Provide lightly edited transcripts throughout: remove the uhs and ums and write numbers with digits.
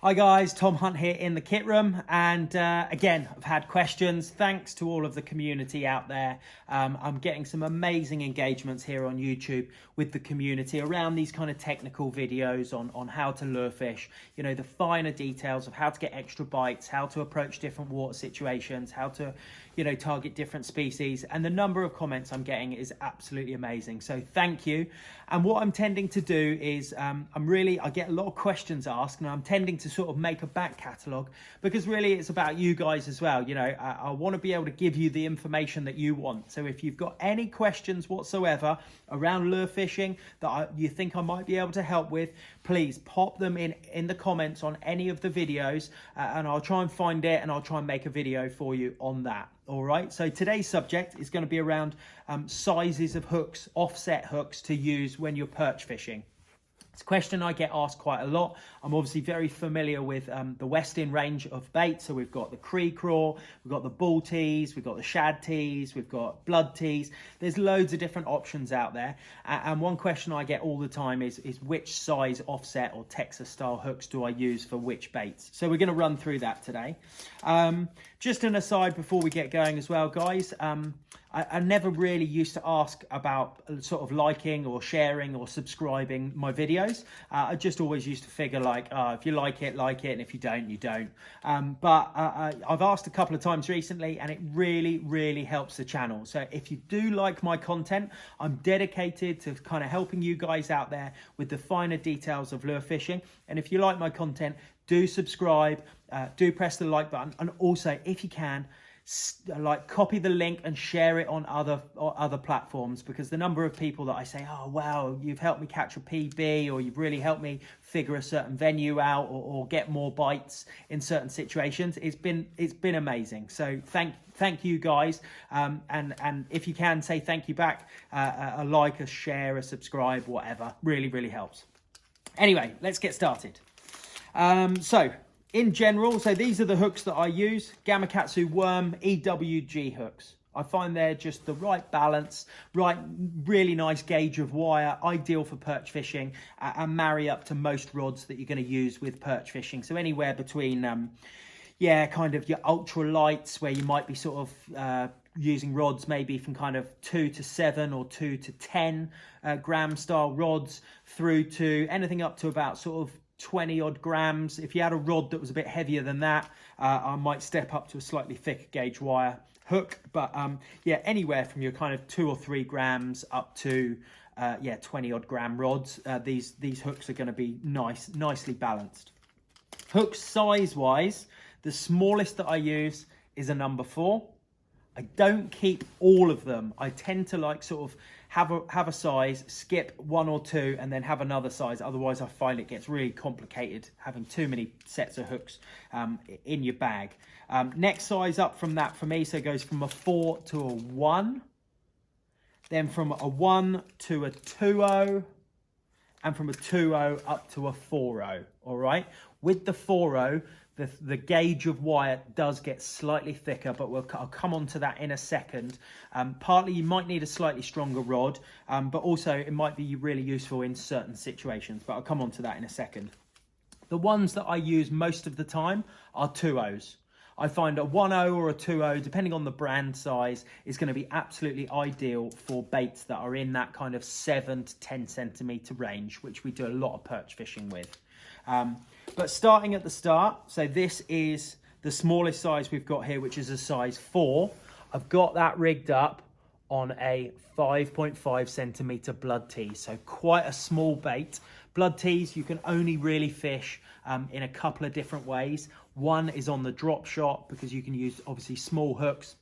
Hi guys, Thom Hunt here in the kit room, and again, I've had questions. Thanks to all of the community out there. I'm getting some amazing engagements here on YouTube with the community around these kind of technical videos on how to lure fish, you know, the finer details of how to get extra bites, how to approach different water situations, how to, you know, target different species. And the number of comments I'm getting is absolutely amazing. So thank you. And what I'm tending to do is I get a lot of questions asked, and I'm tending to sort of make a back catalogue, because really it's about you guys as well. You know, I want to be able to give you the information that you want. So if you've got any questions whatsoever around lure fishing that you think I might be able to help with, please pop them in the comments on any of the videos, and I'll try and find it and I'll try and make a video for you on that. All right, so today's subject is going to be around sizes of hooks, offset hooks to use when you're perch fishing. It's a question I get asked quite a lot. I'm obviously very familiar with the Westin range of bait. So we've got the Crecraw, we've got the Bullteez, we've got the Shadteez, we've got Bloodteez. There's loads of different options out there. And one question I get all the time is which size offset or Texas style hooks do I use for which baits? So we're going to run through that today. Just an aside before we get going as well, guys. I never really used to ask about sort of liking or sharing or subscribing my videos. I just always used to figure like, if you like it, and if you don't, you don't. But I've asked a couple of times recently, and it really helps the channel. So if you do like my content, I'm dedicated to kind of helping you guys out there with the finer details of lure fishing. And if you like my content, do subscribe, do press the like button, and also if you can, like copy the link and share it on other platforms, because the number of people that I say, oh wow, you've helped me catch a PB, or you've really helped me figure a certain venue out, or get more bites in certain situations, it's been amazing. So thank you guys, and if you can, say thank you back, a like, a share, a subscribe, whatever, really helps. Anyway, let's get started. In general, so these are the hooks that I use: Gamakatsu worm, EWG hooks. I find they're just the right balance, really nice gauge of wire, ideal for perch fishing, and marry up to most rods that you're going to use with perch fishing. So anywhere between, kind of your ultralights, where you might be sort of using rods maybe from kind of 2 to 7 or 2 to 10 gram style rods, through to anything up to about sort of 20 odd grams. If you had a rod that was a bit heavier than that, I might step up to a slightly thicker gauge wire hook. But anywhere from your kind of 2 or 3 grams up to 20 odd gram rods, these hooks are going to be nicely balanced. Hooks size wise, the smallest that I use is a number 4. I don't keep all of them. I tend to like sort of have a size, skip 1 or 2, and then have another size. Otherwise, I find it gets really complicated having too many sets of hooks in your bag. Next size up from that for me, so it goes from a 4 to a 1, then from a 1 to a 2.0, and from a 2.0 up to a 4.0. All right, with the 4.0, the gauge of wire does get slightly thicker, but I'll come on to that in a second. Partly you might need a slightly stronger rod, but also it might be really useful in certain situations, but I'll come on to that in a second. The ones that I use most of the time are 2.0s. I find a 1.0 or a 2.0, depending on the brand size, is going to be absolutely ideal for baits that are in that kind of 7 to 10 centimeter range, which we do a lot of perch fishing with. But starting at the start, so this is the smallest size we've got here, which is a size 4. I've got that rigged up on a 5.5 centimeter Bloodteez, so quite a small bait. Bloodteez you can only really fish in a couple of different ways. One is on the drop shot, because you can use obviously small hooks,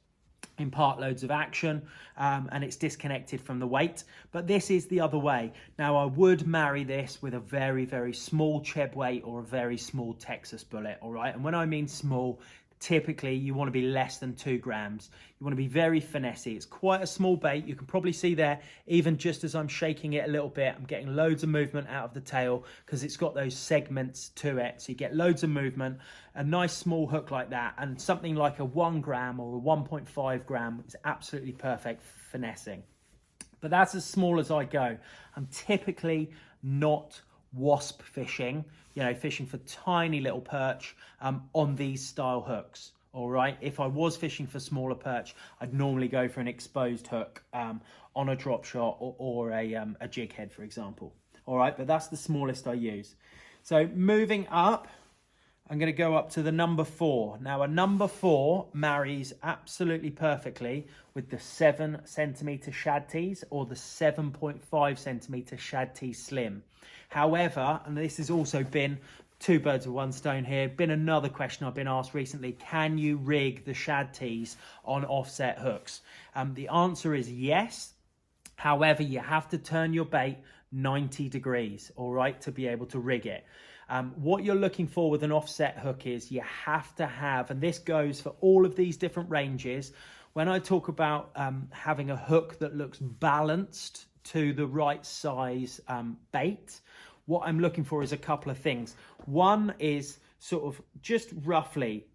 impart loads of action, and it's disconnected from the weight. But this is the other way. Now I would marry this with a very small Cheb weight or a very small Texas bullet. All right, and when I mean small, typically you want to be less than 2 grams. You want to be very finessey. It's quite a small bait. You can probably see there, even just as I'm shaking it a little bit, I'm getting loads of movement out of the tail, because it's got those segments to it. So you get loads of movement. A nice small hook like that, and something like a 1 gram or a 1.5 gram is absolutely perfect for finessing. But that's as small as I go. I'm typically not wasp fishing, you know, fishing for tiny little perch on these style hooks. All right, if I was fishing for smaller perch, I'd normally go for an exposed hook on a drop shot or a jig head, for example. All right, but that's the smallest I use. So moving up, I'm going to go up to the number 4. Now a number 4 marries absolutely perfectly with the 7 centimeter Shadteez or the 7.5 centimeter Shadteez Slim. However, and this has also been two birds with one stone here, been another question I've been asked recently: can you rig the Shadteez on offset hooks? The answer is yes. However, you have to turn your bait 90 degrees, all right, to be able to rig it. What you're looking for with an offset hook is you have to have, and this goes for all of these different ranges, when I talk about having a hook that looks balanced to the right size bait, what I'm looking for is a couple of things. One is sort of just roughly,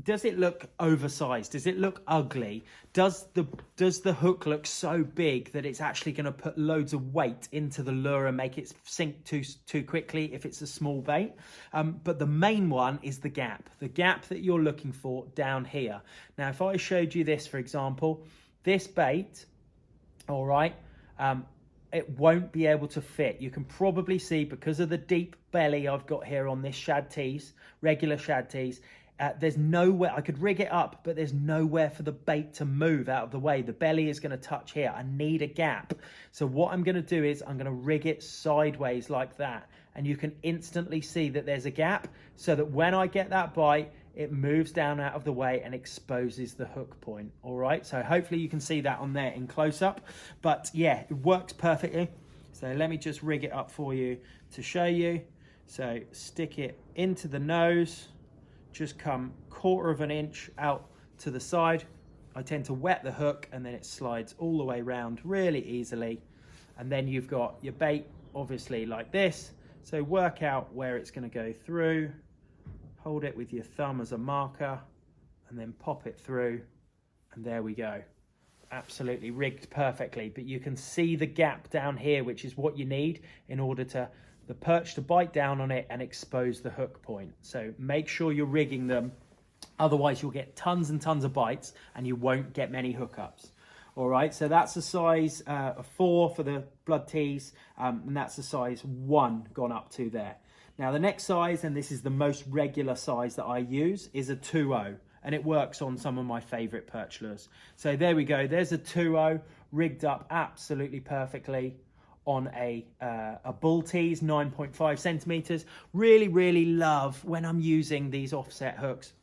does it look oversized? Does it look ugly? Does the hook look so big that it's actually going to put loads of weight into the lure and make it sink too quickly if it's a small bait? But the main one is the gap that you're looking for down here. Now, if I showed you this, for example, this bait, all right, it won't be able to fit. You can probably see, because of the deep belly I've got here on this Shadteez, regular Shadteez, there's nowhere, I could rig it up, but there's nowhere for the bait to move out of the way. The belly is going to touch here. I need a gap. So what I'm going to do is I'm going to rig it sideways like that. And you can instantly see that there's a gap, so that when I get that bite, it moves down out of the way and exposes the hook point. All right, so hopefully you can see that on there in close up. But yeah, it works perfectly. So let me just rig it up for you to show you. So stick it into the nose, just come 1/4 of an inch out to the side. I tend to wet the hook and then it slides all the way around really easily. And then you've got your bait obviously like this. So work out where it's going to go through. Hold it with your thumb as a marker and then pop it through, and there we go. Absolutely rigged perfectly, but you can see the gap down here, which is what you need in order to the perch to bite down on it and expose the hook point. So make sure you're rigging them, otherwise you'll get tons and tons of bites and you won't get many hookups. All right, so that's a size 4 for the Bloodteez, and that's a size 1 gone up to there. Now the next size, and this is the most regular size that I use, is a 2.0, and it works on some of my favorite perch lures. So there we go, there's a 2.0 rigged up absolutely perfectly on a Bullteez, 9.5 centimeters. Really love when I'm using these offset hooks,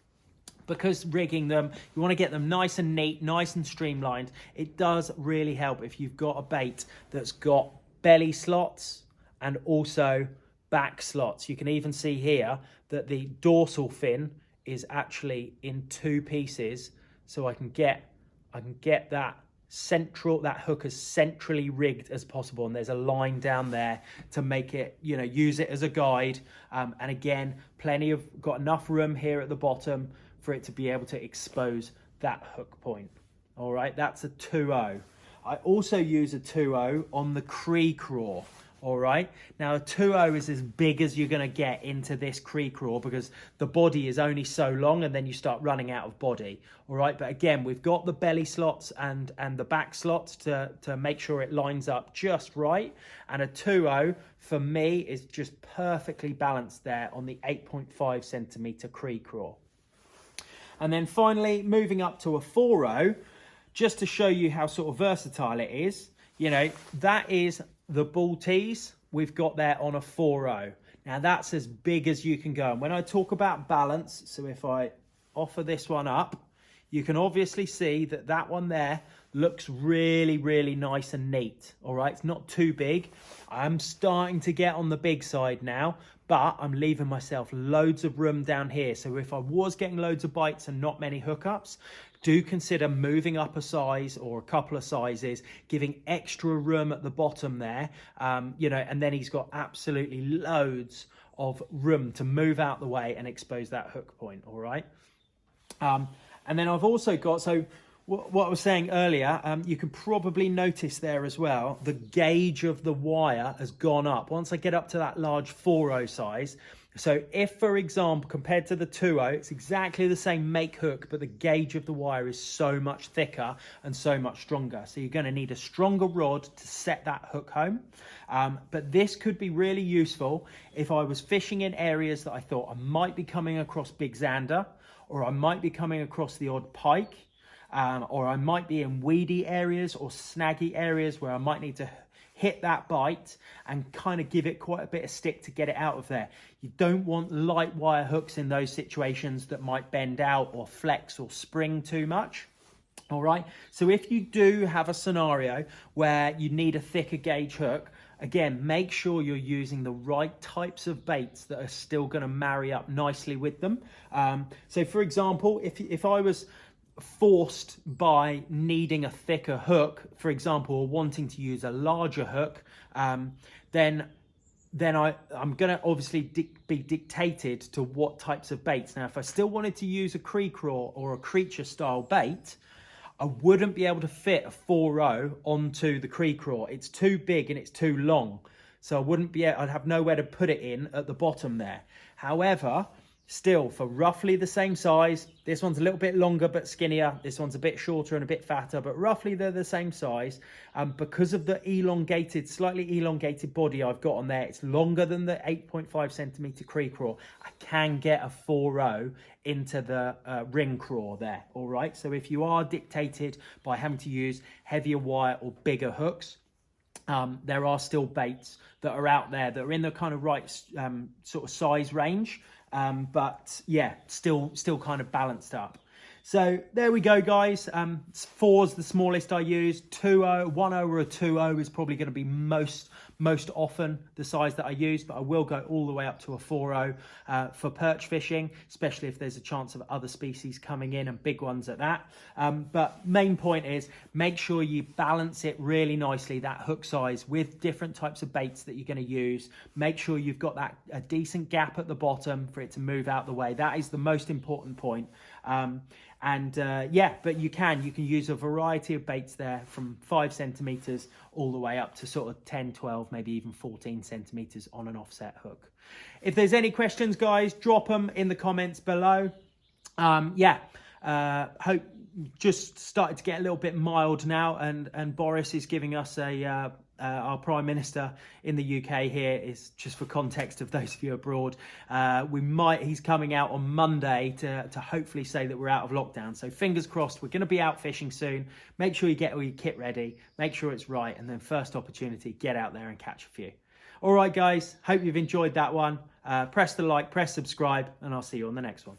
because rigging them, you want to get them nice and neat, nice and streamlined. It does really help if you've got a bait that's got belly slots and also back slots. You can even see here that the dorsal fin is actually in 2 pieces, so I can get that hook as centrally rigged as possible, and there's a line down there to make it, you know, use it as a guide. And again, got enough room here at the bottom for it to be able to expose that hook point. All right, that's a 2.0. I also use a 2.0 on the Crecraw. All right, now a 2.0 is as big as you're going to get into this Crecraw, because the body is only so long and then you start running out of body. All right, but again, we've got the belly slots and the back slots to make sure it lines up just right. And a 2.0 for me is just perfectly balanced there on the 8.5 centimeter Crecraw. And then finally moving up to a 4.0, just to show you how sort of versatile it is. You know, that is the Bullteez we've got there on a 4.0. Now that's as big as you can go. And when I talk about balance, so if I offer this one up, you can obviously see that that one there looks really nice and neat. All right, it's not too big. I'm starting to get on the big side now, but I'm leaving myself loads of room down here. So if I was getting loads of bites and not many hookups, do consider moving up a size or a couple of sizes, giving extra room at the bottom there, you know, and then he's got absolutely loads of room to move out the way and expose that hook point. All right. And then I've also got, so what I was saying earlier, you can probably notice there as well, the gauge of the wire has gone up. Once I get up to that large 4/0 size, so if, for example, compared to the 2/0, it's exactly the same make hook, but the gauge of the wire is so much thicker and so much stronger. So you're going to need a stronger rod to set that hook home. But this could be really useful if I was fishing in areas that I thought I might be coming across big Zander, or I might be coming across the odd pike, or I might be in weedy areas or snaggy areas where I might need to hit that bite and kind of give it quite a bit of stick to get it out of there. You don't want light wire hooks in those situations that might bend out or flex or spring too much. All right, so if you do have a scenario where you need a thicker gauge hook, again, make sure you're using the right types of baits that are still going to marry up nicely with them. So for example, if I was forced by needing a thicker hook, for example, or wanting to use a larger hook, then I'm going to obviously be dictated to what types of baits. Now, if I still wanted to use a Crecraw or a creature style bait, I wouldn't be able to fit a 4/0 onto the Crecraw. It's too big and it's too long. So I'd have nowhere to put it in at the bottom there. However, still, for roughly the same size, this one's a little bit longer but skinnier, this one's a bit shorter and a bit fatter, but roughly they're the same size. Because of the slightly elongated body I've got on there, it's longer than the 8.5 centimeter Crecraw. I can get a 4/0 into the Ringcraw there. All right, so if you are dictated by having to use heavier wire or bigger hooks, there are still baits that are out there that are in the kind of right sort of size range. But yeah, still kind of balanced up. So there we go, guys. 4's the smallest I use. 2/0, 1/0 or a 2/0 is probably going to be most often the size that I use, but I will go all the way up to a 4/0 for perch fishing, especially if there's a chance of other species coming in, and big ones at that. But main point is, make sure you balance it really nicely, that hook size, with different types of baits that you're going to use. Make sure you've got a decent gap at the bottom for it to move out the way. That is the most important point. Yeah, but you can use a variety of baits there, from 5 centimeters all the way up to sort of 10, 12, maybe even 14 centimeters on an offset hook. If there's any questions, guys, drop them in the comments below. Hope just started to get a little bit mild now, and Boris is giving us our Prime Minister in the UK here, is just for context of those of you abroad. He's coming out on Monday to hopefully say that we're out of lockdown. So fingers crossed, we're going to be out fishing soon. Make sure you get all your kit ready, make sure it's right, and then first opportunity, get out there and catch a few. All right, guys, hope you've enjoyed that one. Press the like, press subscribe, and I'll see you on the next one.